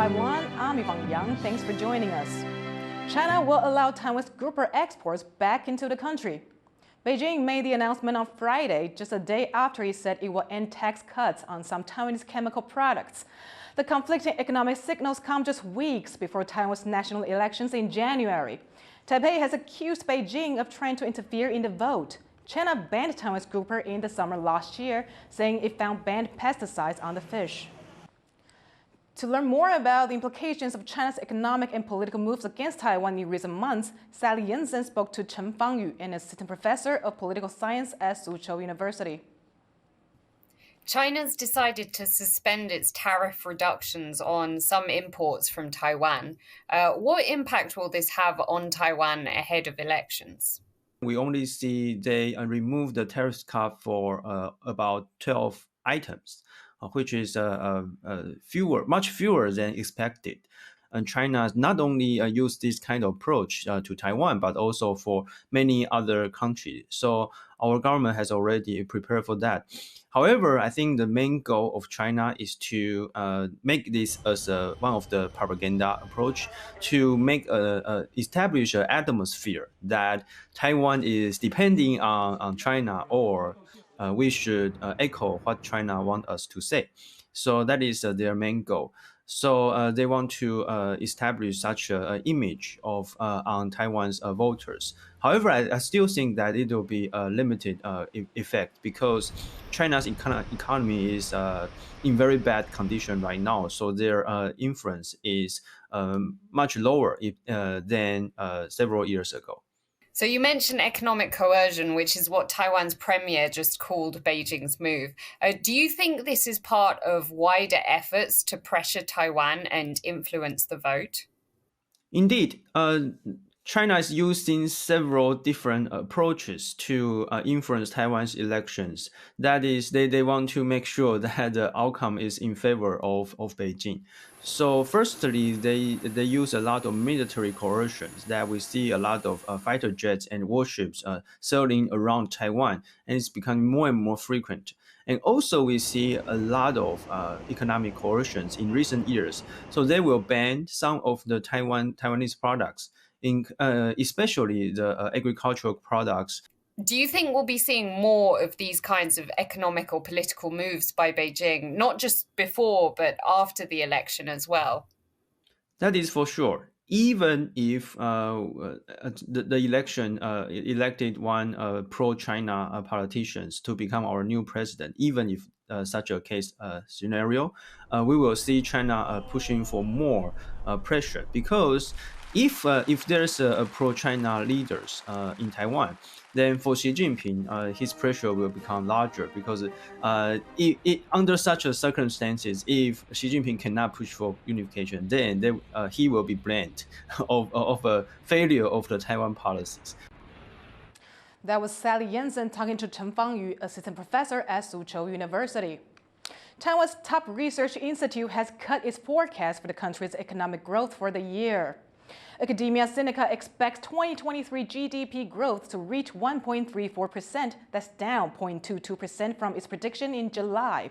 Taiwan, I'm Yvonne. Thanks for joining us. China will allow Taiwanese grouper exports back into the country. Beijing made the announcement on Friday, just a day after it said it will end tax cuts on some Taiwanese chemical products. The conflicting economic signals come just weeks before Taiwan's national elections in January. Taipei has accused Beijing of trying to interfere in the vote. China banned Taiwanese grouper in the summer last year, saying it found banned pesticides on the fish. To learn more about the implications of China's economic and political moves against Taiwan in recent months, Sally Jensen spoke to Chan Fangu, an assistant professor of political science at Suzhou University. China's decided to suspend its tariff reductions on some imports from Taiwan. What impact will this have on Taiwan ahead of elections? We only see they remove the tariff cap for about 12 items, which is much fewer than expected. And China not only used this kind of approach to Taiwan, but also for many other countries. So our government has already prepared for that. However, I think the main goal of China is to make this as one of the propaganda approach to establish an atmosphere that Taiwan is depending on China, or we should echo what China wants us to say. So that is their main goal. So they want to establish such an image of on Taiwan's voters. However, I still think that it will be a limited effect because China's economy is in very bad condition right now. So their influence is much lower than several years ago. So you mentioned economic coercion, which is what Taiwan's premier just called Beijing's move. Do you think this is part of wider efforts to pressure Taiwan and influence the vote? Indeed. China is using several different approaches to influence Taiwan's elections. That is, they want to make sure that the outcome is in favor of Beijing. So firstly, they use a lot of military coercions that we see a lot of fighter jets and warships sailing around Taiwan, and it's becoming more and more frequent. And also we see a lot of economic coercions in recent years. So they will ban some of the Taiwanese products, especially the agricultural products. Do you think we'll be seeing more of these kinds of economic or political moves by Beijing, not just before, but after the election as well? That is for sure. Even if the election elected one pro-China politicians to become our new president, even if such a case scenario, we will see China pushing for more pressure, because if there's a pro-China leaders in Taiwan, then for Xi Jinping, his pressure will become larger, because under such circumstances, if Xi Jinping cannot push for unification, then he will be blamed of a failure of the Taiwan policies. That was Sally Jensen talking to Chan Fangu, assistant professor at Suzhou University. Taiwan's top research institute has cut its forecast for the country's economic growth for the year. Academia Sinica expects 2023 GDP growth to reach 1.34%. That's down 0.22% from its prediction in July.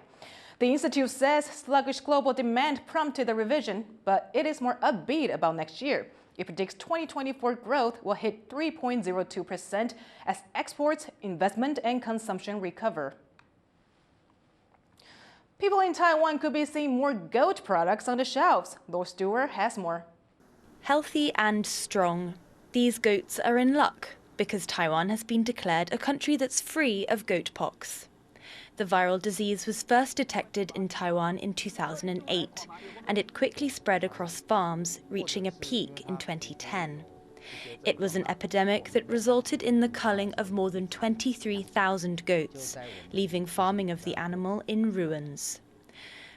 The institute says sluggish global demand prompted the revision, but it is more upbeat about next year. It predicts 2024 growth will hit 3.02% as exports, investment, and consumption recover. People in Taiwan could be seeing more goat products on the shelves. Lord Stewart has more. Healthy and strong, these goats are in luck because Taiwan has been declared a country that's free of goat pox. The viral disease was first detected in Taiwan in 2008, and it quickly spread across farms, reaching a peak in 2010. It was an epidemic that resulted in the culling of more than 23,000 goats, leaving farming of the animal in ruins.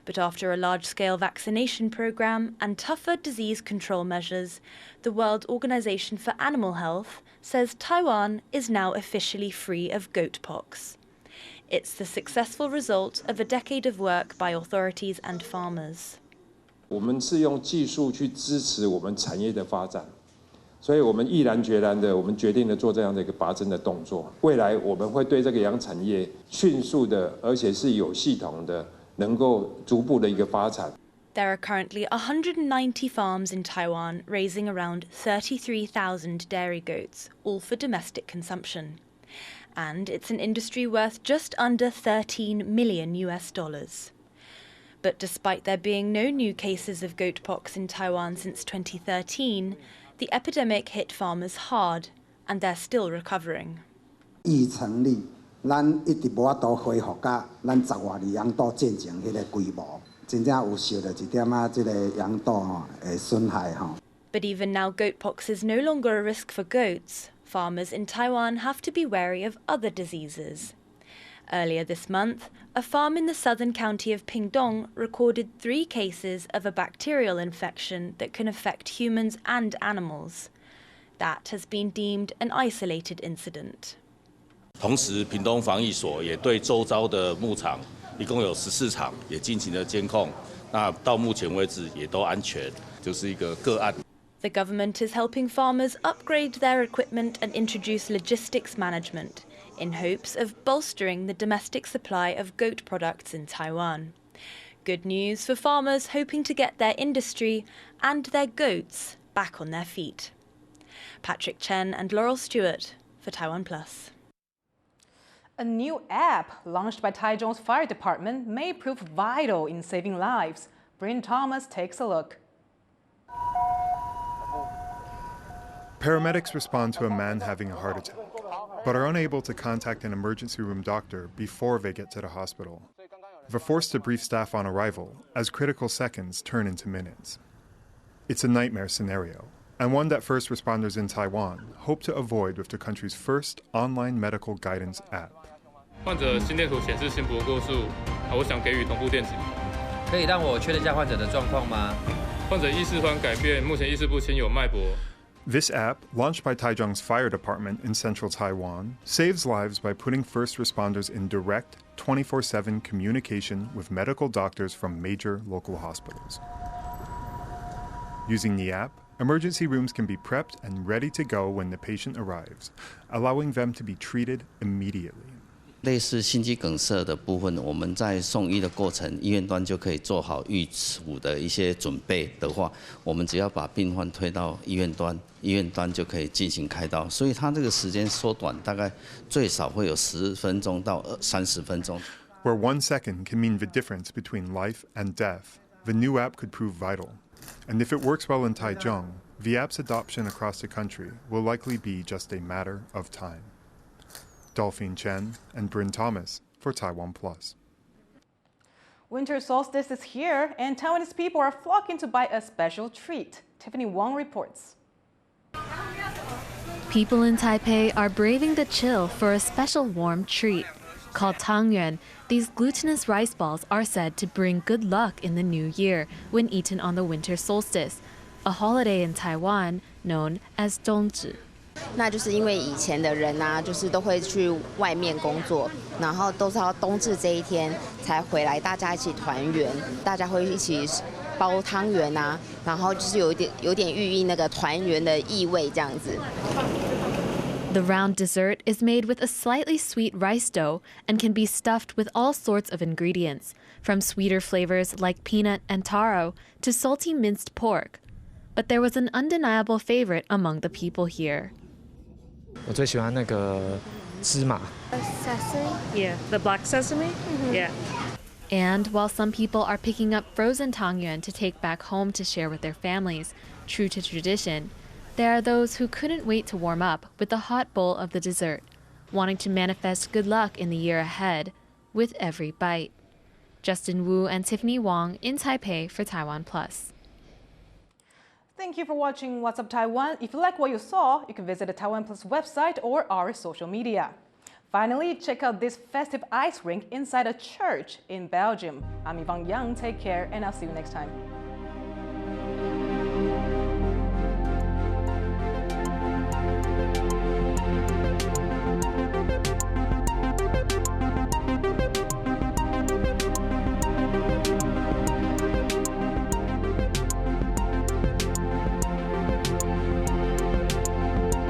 But after a large-scale vaccination program and tougher disease control measures, the World Organization for Animal Health says Taiwan is now officially free of goat pox. It's the successful result of a decade of work by authorities and farmers. 我们是用技术去支持我们产业的发展，所以我们毅然决然的，我们决定了做这样的一个拔针的动作。未来我们会对这个养产业迅速的，而且是有系统的，能够逐步的一个发展。There are currently 190 farms in Taiwan raising around 33,000 dairy goats, all for domestic consumption. And it's an industry worth just under $13 million. But despite there being no new cases of goat pox in Taiwan since 2013, the epidemic hit farmers hard, and they're still recovering. 疫成立，咱一直无法度恢复到咱10月2羊肚进前迄个规模。 But even now goat pox is no longer a risk for goats. Farmers in Taiwan have to be wary of other diseases. Earlier this month, a farm in the southern county of Pingdong recorded 3 cases of a bacterial infection that can affect humans and animals. That has been deemed an isolated incident. 同时，屏东防疫所也对周遭的牧场 一共有14场，也进行了监控。那到目前为止也都安全，就是一个个案。The government is helping farmers upgrade their equipment and introduce logistics management in hopes of bolstering the domestic supply of goat products in Taiwan. Good news for farmers hoping to get their industry and their goats back on their feet. Patrick Chen and Laurel Stewart for TaiwanPlus. A new app launched by Taichung's fire department may prove vital in saving lives. Bryn Thomas takes a look. Paramedics respond to a man having a heart attack, but are unable to contact an emergency room doctor before they get to the hospital. They're forced to brief staff on arrival, as critical seconds turn into minutes. It's a nightmare scenario, and one that first responders in Taiwan hope to avoid with the country's first online medical guidance app. 患者心电图显示心搏过速，我想给予同步电击。可以让我确认一下患者的状况吗？患者意识突然改变，目前意识不清，有脉搏。 This app, launched by Taichung's fire department in central Taiwan, saves lives by putting first responders in direct, 24/7 communication with medical doctors from major local hospitals. Using the app, emergency rooms can be prepped and ready to go when the patient arrives, allowing them to be treated immediately. 类似心肌梗塞的部分，我们在送医的过程，医院端就可以做好预处的一些准备的话，我们只要把病患推到医院端，医院端就可以进行开刀，所以它这个时间缩短，大概最少会有10分钟到30分钟。Where 1 second can mean the difference between life and death, the new app could prove vital. And if it works well in Taichung, the app's adoption across the country will likely be just a matter of time. Dolphine Chen and Bryn Thomas for TaiwanPlus. Winter solstice is here, and Taiwanese people are flocking to buy a special treat. Tiffany Wong reports. People in Taipei are braving the chill for a special warm treat. Called Tangyuan, these glutinous rice balls are said to bring good luck in the new year when eaten on the winter solstice, a holiday in Taiwan known as 冬至。 那就是因为以前的人啊，就是都会去外面工作，然后都是要冬至这一天才回来，大家一起团圆，大家会一起包汤圆啊，然后就是有点寓意那个团圆的意味这样子。 The round dessert is made with a slightly sweet rice dough and can be stuffed with all sorts of ingredients, from sweeter flavors like peanut and taro to salty minced pork. But there was an undeniable favorite among the people here. 我最喜欢那个芝麻。Sesame? Yeah, the black sesame? Yeah. And while some people are picking up frozen tangyuan to take back home to share with their families, true to tradition, there are those who couldn't wait to warm up with a hot bowl of the dessert, wanting to manifest good luck in the year ahead with every bite. Justin Wu and Tiffany Wong in Taipei for TaiwanPlus. Thank you for watching What's Up Taiwan. If you like what you saw, you can visit the TaiwanPlus website or our social media. Finally, check out this festive ice rink inside a church in Belgium. I'm Yvonne Young. Take care, and I'll see you next time.